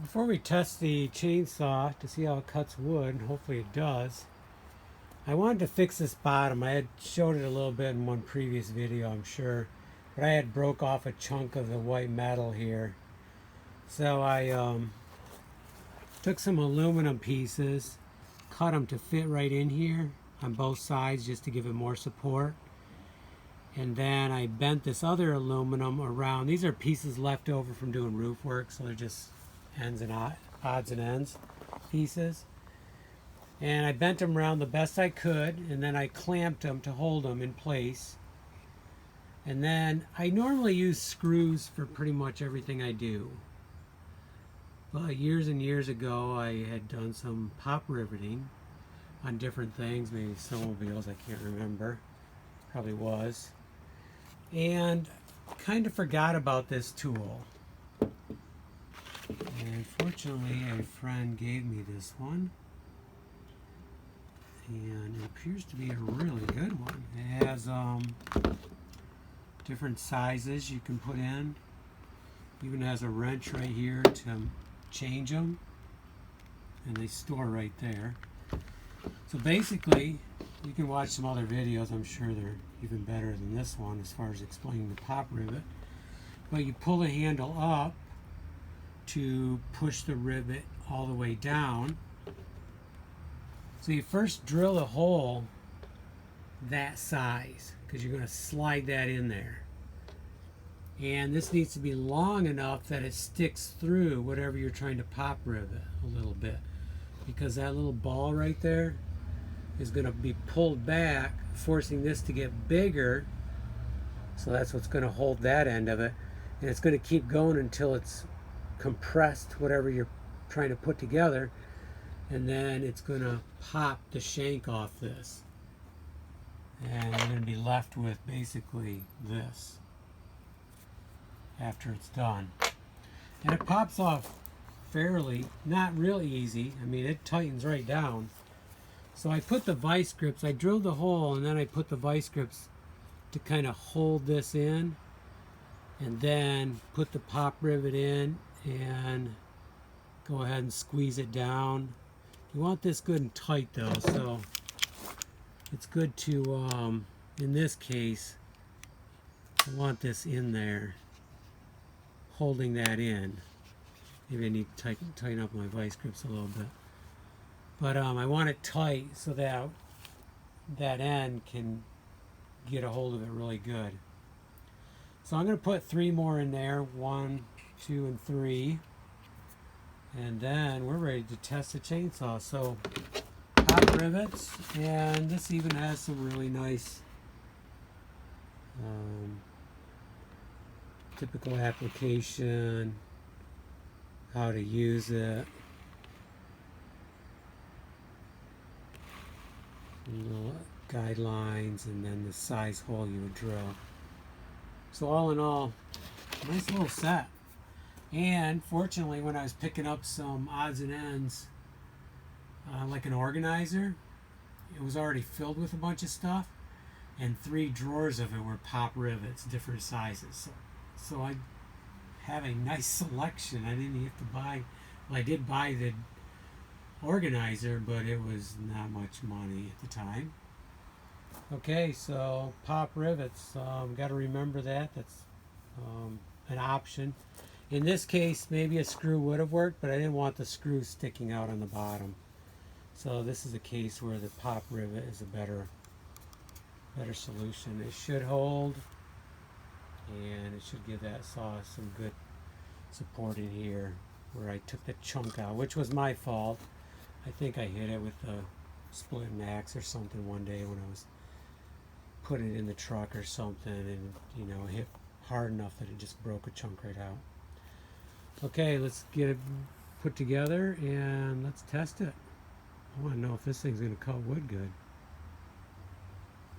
Before we test the chainsaw to see how it cuts wood, and hopefully it does, I wanted to fix this bottom. I had showed it a little bit in one previous video, I'm sure, but I had broke off a chunk of the white metal here. So I took some aluminum pieces, cut them to fit right in here on both sides just to give it more support. And then I bent this other aluminum around. These are pieces left over from doing roof work, so they're just ends and odds and ends pieces. And I bent them around the best I could, and then I clamped them to hold them in place. And then I normally use screws for pretty much everything I do. But years and years ago, I had done some pop riveting on different things, maybe snowmobiles, I can't remember. Probably was. And kind of forgot about this tool. And fortunately, a friend gave me this one. And it appears to be a really good one. It has different sizes you can put in. Even has a wrench right here to change them. And they store right there. So basically, you can watch some other videos. I'm sure they're even better than this one as far as explaining the pop rivet. But you pull the handle up to push the rivet all the way down. So you first drill a hole that size because you're going to slide that in there. And this needs to be long enough that it sticks through whatever you're trying to pop rivet a little bit. Because that little ball right there is going to be pulled back, forcing this to get bigger. So that's what's going to hold that end of it. And it's going to keep going until it's compressed, whatever you're trying to put together. And then it's going to pop the shank off this. And you're going to be left with basically this after it's done. And it pops off fairly, not real easy. I mean, it tightens right down. So I put the vice grips, I drilled the hole and then I put the vice grips to kind of hold this in, and then put the pop rivet in and go ahead and squeeze it down. You want this good and tight though, so it's good to, in this case, I want this in there, holding that in. Maybe I need to tighten up my vice grips a little bit. But I want it tight so that that end can get a hold of it really good. So I'm going to put 3 more in there, 1, 2, and 3. And then we're ready to test the chainsaw. So pop rivets, and this even has some really nice typical application, how to use it. Guidelines, and then the size hole you would drill. So all in all, nice little set. And fortunately, when I was picking up some odds and ends, like an organizer, it was already filled with a bunch of stuff, and 3 drawers of it were pop rivets, different sizes. So I have a nice selection. I didn't have to buy, well, I did buy the organizer, but it was not much money at the time. Okay, so pop rivets, got to remember that. That's an option. In this case, maybe a screw would have worked, but I didn't want the screw sticking out on the bottom. So this is a case where the pop rivet is a better solution. It should hold, and it should give that saw some good support in here where I took the chunk out, which was my fault. I think I hit it with a split max or something one day when I was putting it in the truck or something, and it hit hard enough that it just broke a chunk right out. Okay, let's get it put together and let's test it. I want to know if this thing's going to cut wood good.